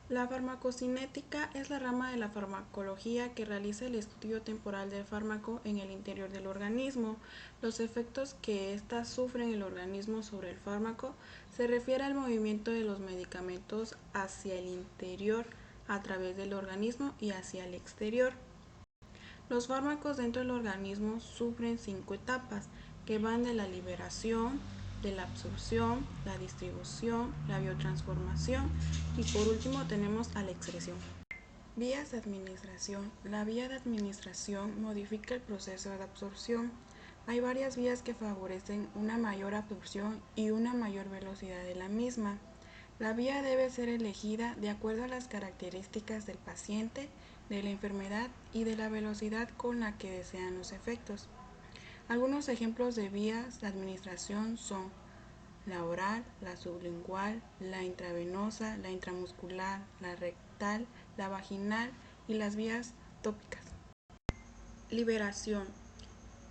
La farmacocinética es la rama de la farmacología que realiza el estudio temporal del fármaco en el interior del organismo. Los efectos que ésta sufre en el organismo sobre el fármaco se refiere al movimiento de los medicamentos hacia el interior a través del organismo y hacia el exterior. Los fármacos dentro del organismo sufren 5 etapas que van de la liberación, de la absorción, la distribución, la biotransformación y por último tenemos a la excreción. Vías de administración. La vía de administración modifica el proceso de absorción. Hay varias vías que favorecen una mayor absorción y una mayor velocidad de la misma. La vía debe ser elegida de acuerdo a las características del paciente, de la enfermedad y de la velocidad con la que desean los efectos. Algunos ejemplos de vías de administración son la oral, la sublingual, la intravenosa, la intramuscular, la rectal, la vaginal y las vías tópicas. Liberación.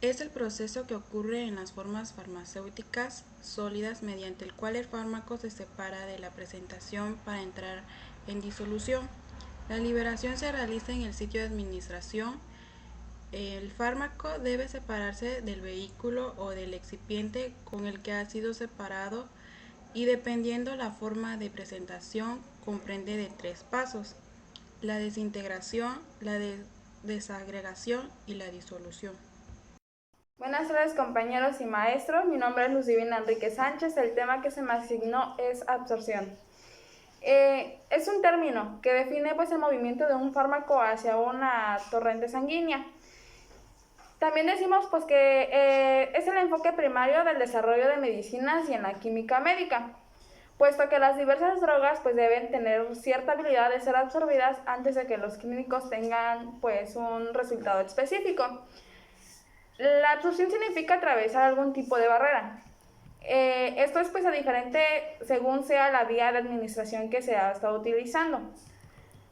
Es el proceso que ocurre en las formas farmacéuticas sólidas mediante el cual el fármaco se separa de la presentación para entrar en disolución. La liberación se realiza en el sitio de administración. El fármaco debe separarse del vehículo o del excipiente con el que ha sido separado y dependiendo la forma de presentación comprende de 3 pasos: la desintegración, la desagregación y la disolución. Buenas tardes compañeros y maestros, mi nombre es Lucivina Enrique Sánchez, el tema que se me asignó es absorción. Es un término que define pues el movimiento de un fármaco hacia una torrente sanguínea. También decimos pues que es el enfoque primario del desarrollo de medicinas y en la química médica, puesto que las diversas drogas pues deben tener cierta habilidad de ser absorbidas antes de que los clínicos tengan pues un resultado específico. La absorción significa atravesar algún tipo de barrera. Esto es pues diferente según sea la vía de administración que se ha estado utilizando.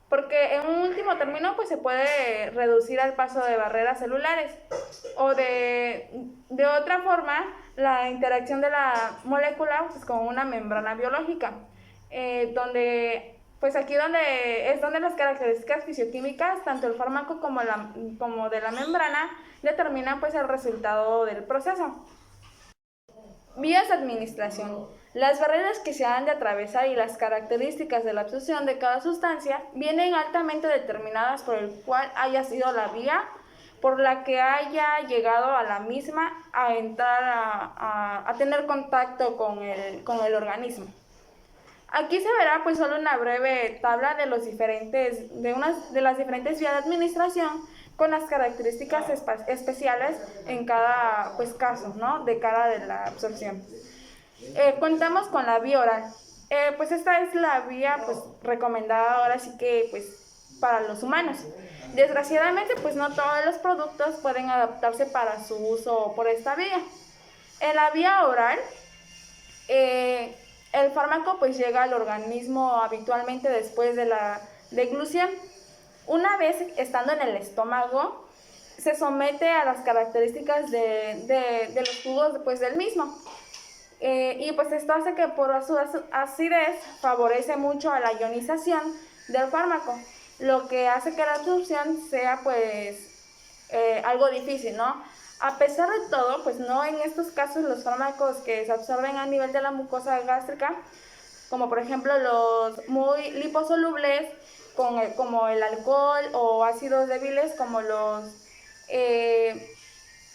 Porque en un último término pues se puede reducir al paso de barreras celulares o de otra forma la interacción de la molécula pues, con una membrana biológica, donde pues aquí donde las características fisicoquímicas, tanto el fármaco como de la membrana, determinan pues el resultado del proceso. Vías de administración. Las barreras que se han de atravesar y las características de la absorción de cada sustancia vienen altamente determinadas por el cual haya sido la vía por la que haya llegado a la misma a entrar a tener contacto con el organismo. Aquí se verá pues solo una breve tabla de las diferentes vías de administración con las características especiales en cada pues, caso, ¿no? De cara de la absorción. Contamos con la vía oral. Pues esta es la vía pues, recomendada ahora sí que pues, para los humanos. Desgraciadamente pues no todos los productos pueden adaptarse para su uso por esta vía. En la vía oral, el fármaco pues llega al organismo habitualmente después de la deglución. Una vez estando en el estómago, se somete a las características de los jugos pues, del mismo. Y pues esto hace que por su acidez favorece mucho a la ionización del fármaco, lo que hace que la absorción sea pues algo difícil, ¿no? A pesar de todo, pues no en estos casos los fármacos que se absorben a nivel de la mucosa gástrica, como por ejemplo los muy liposolubles, como el alcohol o ácidos débiles como los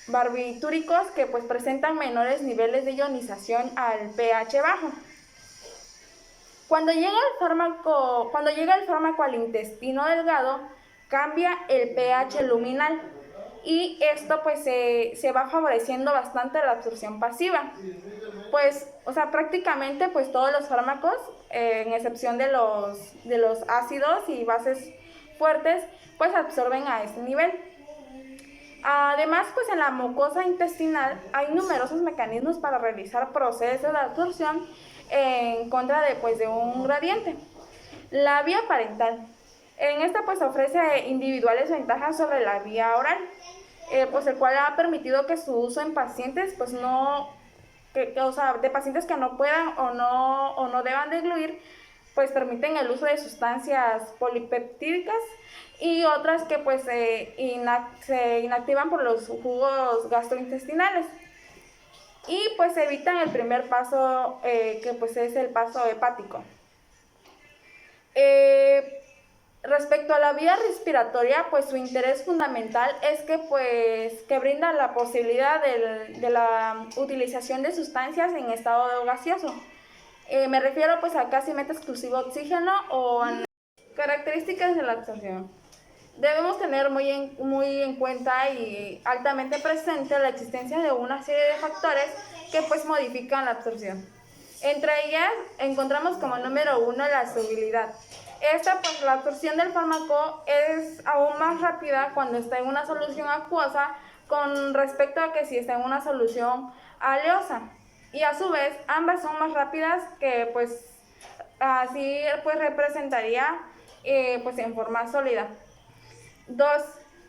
barbitúricos que pues presentan menores niveles de ionización al pH bajo. Cuando llega el fármaco al intestino delgado, cambia el pH luminal y esto pues se va favoreciendo bastante la absorción pasiva. Pues, o sea, prácticamente pues todos los fármacos, en excepción de los ácidos y bases fuertes, pues absorben a este nivel. Además, pues en la mucosa intestinal hay numerosos mecanismos para realizar procesos de absorción en contra de un gradiente. La vía parental. En esta pues ofrece individuales ventajas sobre la vía oral, pues el cual ha permitido que su uso en pacientes pues no, o sea, de pacientes que no puedan o no deban degluir, pues permiten el uso de sustancias polipeptídicas y otras que pues se inactivan por los jugos gastrointestinales y pues evitan el primer paso que pues es el paso hepático. Respecto a la vía respiratoria, pues su interés fundamental es que brinda la posibilidad de la utilización de sustancias en estado gaseoso. Me refiero pues a casi meta exclusivo oxígeno o características de la absorción. Debemos tener muy en cuenta y altamente presente la existencia de una serie de factores que pues modifican la absorción. Entre ellas encontramos como número 1 la solubilidad. Pues la absorción del fármaco es aún más rápida cuando está en una solución acuosa con respecto a que si está en una solución aleosa. Y a su vez ambas son más rápidas que pues así pues representaría pues en forma sólida. 2.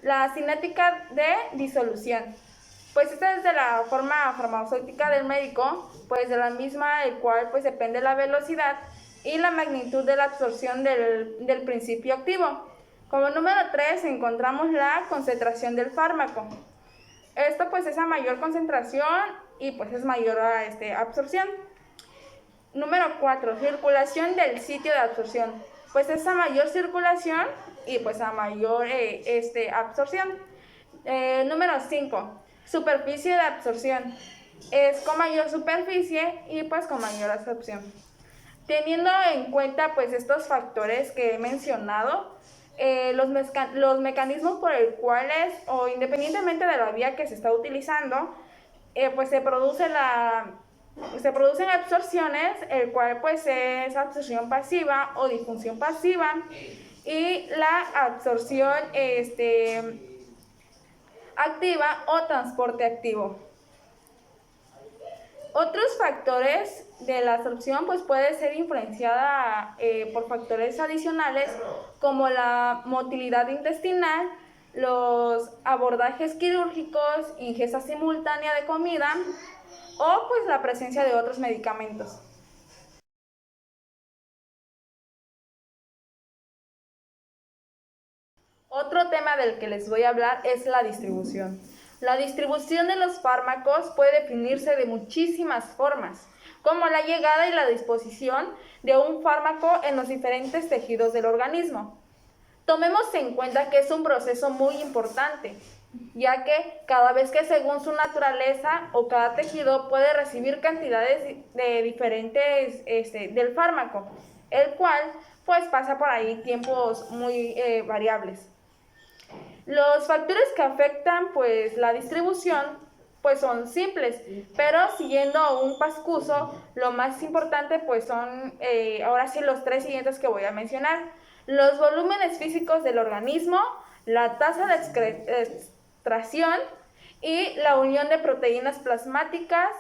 La cinética de disolución. Pues esta es de la forma farmacéutica del médico, pues de la misma, el cual pues depende la velocidad y la magnitud de la absorción del principio activo. Como número 3 encontramos la concentración del fármaco. Esto pues es a mayor concentración y pues es mayor absorción. Número 4, circulación del sitio de absorción. Pues es a mayor circulación y pues a mayor absorción. Número 5, superficie de absorción. Es con mayor superficie y pues con mayor absorción. Teniendo en cuenta pues estos factores que he mencionado, los mecanismos por el cuales o independientemente de la vía que se está utilizando, pues se producen absorciones, el cual pues es absorción pasiva o disfunción pasiva y la absorción activa o transporte activo. Otros factores de la absorción pues puede ser influenciada por factores adicionales como la motilidad intestinal, los abordajes quirúrgicos, ingesta simultánea de comida o pues la presencia de otros medicamentos. Otro tema del que les voy a hablar es la distribución. La distribución de los fármacos puede definirse de muchísimas formas, como la llegada y la disposición de un fármaco en los diferentes tejidos del organismo. Tomemos en cuenta que es un proceso muy importante, ya que cada vez que según su naturaleza o cada tejido puede recibir cantidades de diferentes del fármaco, el cual pues pasa por ahí tiempos muy variables. Los factores que afectan pues la distribución pues son simples, pero siguiendo un pascuso, lo más importante pues son ahora sí los 3 siguientes que voy a mencionar: los volúmenes físicos del organismo, la tasa de extracción y la unión de proteínas plasmáticas,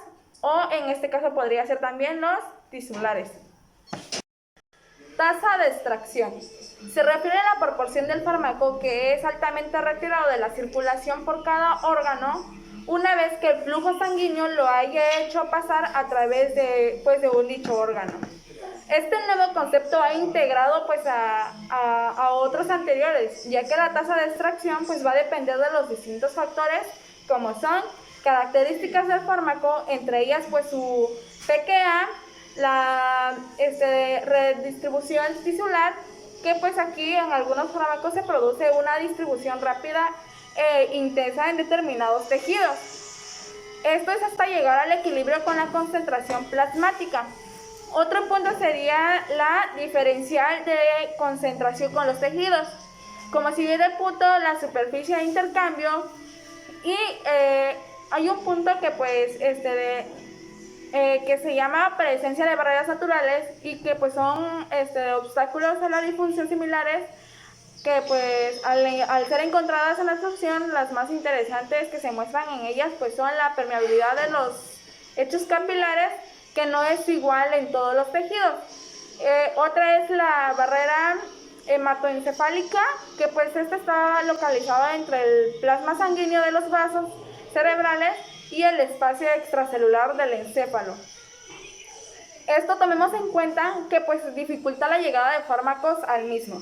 o en este caso podría ser también los tisulares. Tasa de extracción. Se refiere a la proporción del fármaco que es altamente retirado de la circulación por cada órgano una vez que el flujo sanguíneo lo haya hecho pasar a través de un dicho órgano. Este nuevo concepto ha integrado pues a otros anteriores, ya que la tasa de extracción pues va a depender de los distintos factores como son características del fármaco, entre ellas pues su pKa, la redistribución tisular, que pues aquí en algunos fármacos se produce una distribución rápida e intensa en determinados tejidos. Esto es hasta llegar al equilibrio con la concentración plasmática. Otro punto sería la diferencial de concentración con los tejidos, como siguiente punto la superficie de intercambio, y hay un punto que pues que se llama presencia de barreras naturales y que pues son obstáculos a la difusión similares que pues al ser encontradas en la absorción, las más interesantes que se muestran en ellas pues son la permeabilidad de los hechos capilares, que no es igual en todos los tejidos. Otra es la barrera hematoencefálica, que pues esta está localizada entre el plasma sanguíneo de los vasos cerebrales y el espacio extracelular del encéfalo. Esto tomemos en cuenta que pues dificulta la llegada de fármacos al mismo.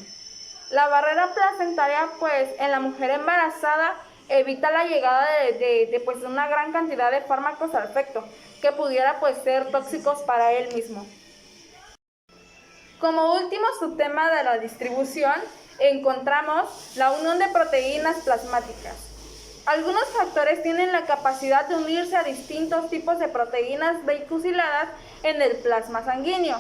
La barrera placentaria pues en la mujer embarazada evita la llegada de una gran cantidad de fármacos al feto que pudiera pues ser tóxicos para él mismo. Como último subtema de la distribución encontramos la unión de proteínas plasmáticas. Algunos factores tienen la capacidad de unirse a distintos tipos de proteínas vehiculizadas en el plasma sanguíneo.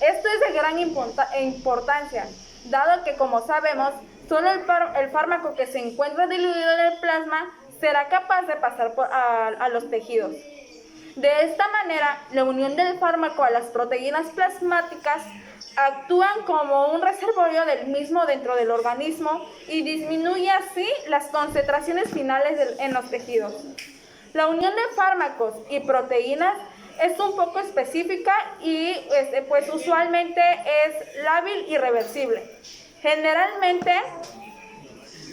Esto es de gran importancia, dado que, como sabemos, solo el fármaco que se encuentra diluido en el plasma será capaz de pasar a los tejidos. De esta manera, la unión del fármaco a las proteínas plasmáticas actúan como un reservorio del mismo dentro del organismo y disminuye así las concentraciones finales en los tejidos. La unión de fármacos y proteínas es un poco específica y pues usualmente es lábil y reversible. Generalmente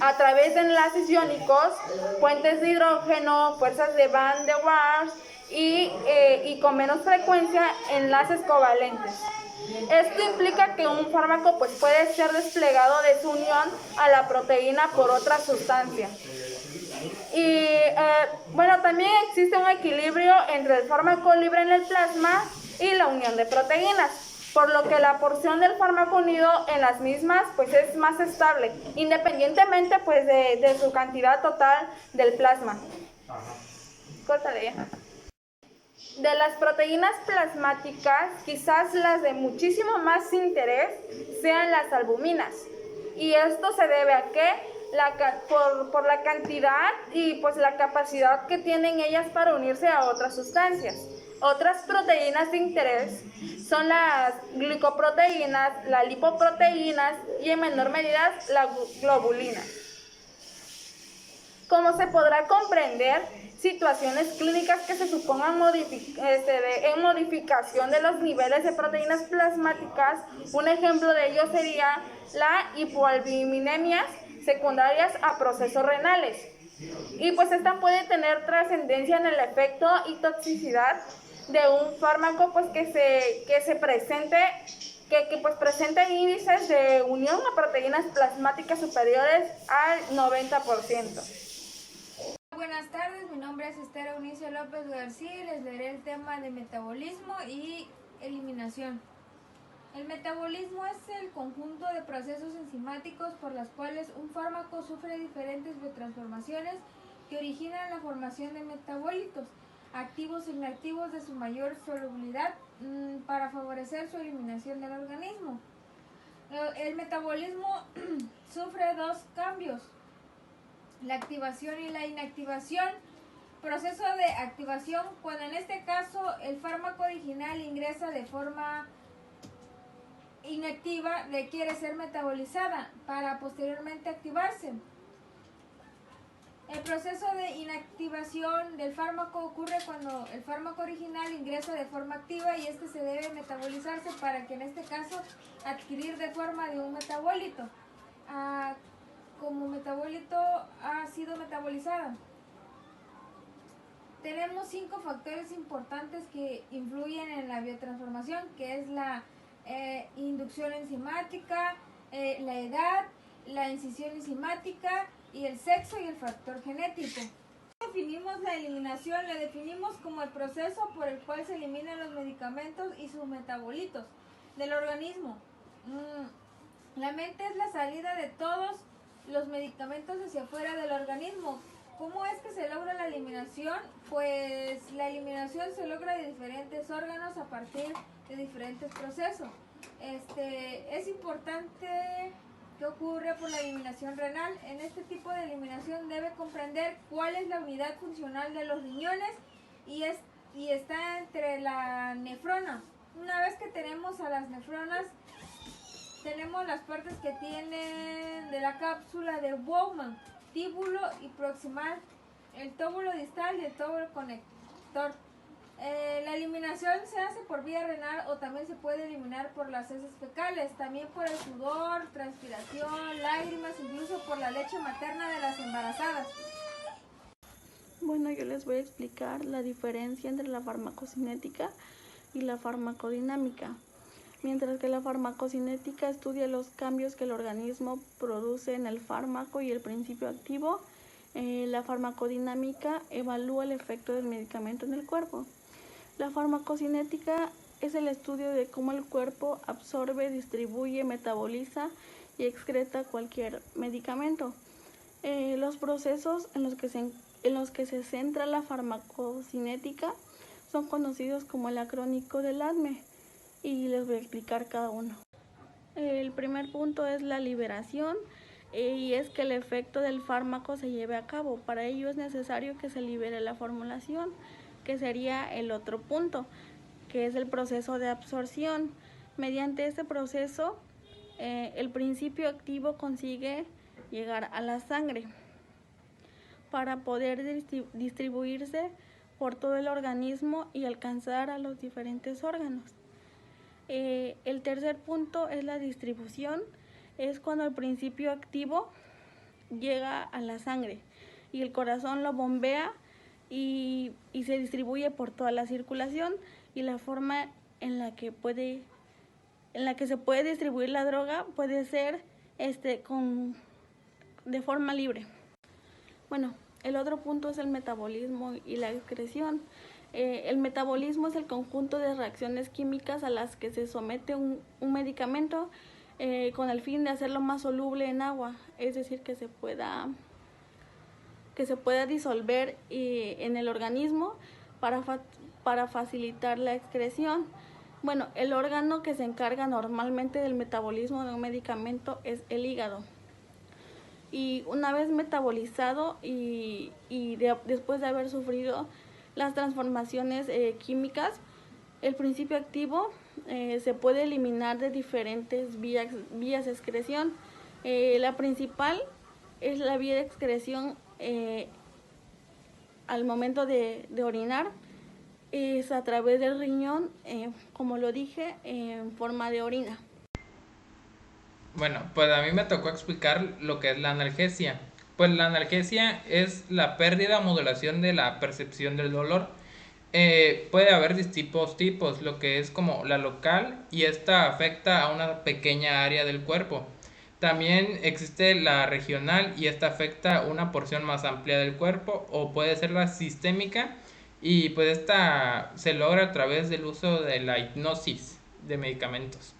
a través de enlaces iónicos, puentes de hidrógeno, fuerzas de Van der Waals y con menos frecuencia enlaces covalentes. Esto implica que un fármaco pues, puede ser desplegado de su unión a la proteína por otra sustancia. Y bueno, también existe un equilibrio entre el fármaco libre en el plasma y la unión de proteínas, por lo que la porción del fármaco unido en las mismas pues es más estable, independientemente pues de su cantidad total del plasma. Córtale ya. De las proteínas plasmáticas, quizás las de muchísimo más interés sean las albuminas. Y esto se debe a que por la cantidad y pues la capacidad que tienen ellas para unirse a otras sustancias. Otras proteínas de interés son las glicoproteínas, las lipoproteínas y en menor medida la globulina. Como se podrá comprender, situaciones clínicas que se supongan en modificación de los niveles de proteínas plasmáticas, un ejemplo de ello sería la hipoalbuminemias secundarias a procesos renales. Y pues esta puede tener trascendencia en el efecto y toxicidad de un fármaco pues que presente índices de unión a proteínas plasmáticas superiores al 90%. Buenas tardes, mi nombre es Esther Eunice López García y les leeré el tema de metabolismo y eliminación. El metabolismo es el conjunto de procesos enzimáticos por los cuales un fármaco sufre diferentes transformaciones que originan la formación de metabolitos, activos e inactivos de su mayor solubilidad para favorecer su eliminación del organismo. El metabolismo sufre dos cambios: la activación y la inactivación. Proceso de activación, cuando en este caso el fármaco original ingresa de forma inactiva, requiere ser metabolizada para posteriormente activarse. El proceso de inactivación del fármaco ocurre cuando el fármaco original ingresa de forma activa y este se debe metabolizarse para que en este caso adquirir de forma de un metabolito. Como metabólito ha sido metabolizada. Tenemos 5 factores importantes que influyen en la biotransformación, que es la inducción enzimática, la edad, la incisión enzimática y el sexo y el factor genético. Definimos la eliminación, la definimos como el proceso por el cual se eliminan los medicamentos y sus metabolitos del organismo. La mente es la salida de todos los medicamentos hacia afuera del organismo. ¿Cómo es que se logra la eliminación? Pues la eliminación se logra de diferentes órganos a partir de diferentes procesos. Es importante que ocurre por la eliminación renal. En este tipo de eliminación debe comprender cuál es la unidad funcional de los riñones y está entre la nefrona. Una vez que tenemos a las nefronas, tenemos las partes que tienen de la cápsula de Bowman, tíbulo y proximal, el tóbulo distal y el tóbulo conector. La eliminación se hace por vía renal o también se puede eliminar por las heces fecales, también por el sudor, transpiración, lágrimas, incluso por la leche materna de las embarazadas. Bueno, yo les voy a explicar la diferencia entre la farmacocinética y la farmacodinámica, mientras que la farmacocinética estudia los cambios que el organismo produce en el fármaco y el principio activo. La farmacodinámica evalúa el efecto del medicamento en el cuerpo. La farmacocinética es el estudio de cómo el cuerpo absorbe, distribuye, metaboliza y excreta cualquier medicamento. Los procesos en los que se centra la farmacocinética son conocidos como el acrónico del ADME y les voy a explicar cada uno. El primer punto es la liberación y es que el efecto del fármaco se lleve a cabo. Para ello es necesario que se libere la formulación, que sería el otro punto, que es el proceso de absorción. Mediante este proceso, el principio activo consigue llegar a la sangre para poder distribuirse por todo el organismo y alcanzar a los diferentes órganos. El tercer punto es la distribución, es cuando el principio activo llega a la sangre y el corazón lo bombea y se distribuye por toda la circulación, y la forma en la que se puede distribuir la droga puede ser de forma libre. Bueno, el otro punto es el metabolismo y la excreción. El metabolismo es el conjunto de reacciones químicas a las que se somete un medicamento con el fin de hacerlo más soluble en agua, es decir, que se pueda disolver en el organismo para facilitar la excreción. Bueno, el órgano que se encarga normalmente del metabolismo de un medicamento es el hígado. Y una vez metabolizado después de haber sufrido las transformaciones químicas, el principio activo se puede eliminar de diferentes vías de excreción. La principal es la vía de excreción al momento de orinar, es a través del riñón, como lo dije, en forma de orina. Bueno, pues a mí me tocó explicar lo que es la analgesia. Pues la analgesia es la pérdida o modulación de la percepción del dolor. Puede haber distintos tipos, lo que es como la local, y esta afecta a una pequeña área del cuerpo. También existe la regional y esta afecta a una porción más amplia del cuerpo, o puede ser la sistémica, y pues esta se logra a través del uso de la hipnosis de medicamentos.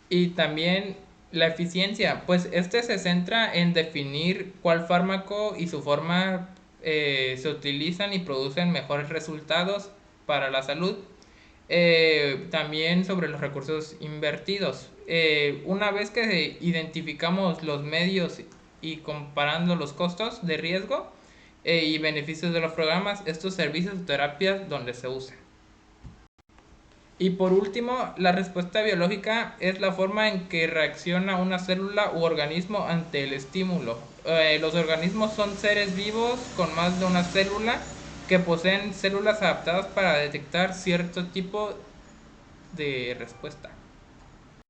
Y también la eficiencia, pues este se centra en definir cuál fármaco y su forma se utilizan y producen mejores resultados para la salud. También sobre los recursos invertidos. Una vez que identificamos los medios y comparando los costos de riesgo y beneficios de los programas, estos servicios o terapias donde se usan. Y por último, la respuesta biológica es la forma en que reacciona una célula u organismo ante el estímulo. Los organismos son seres vivos con más de una célula que poseen células adaptadas para detectar cierto tipo de respuesta.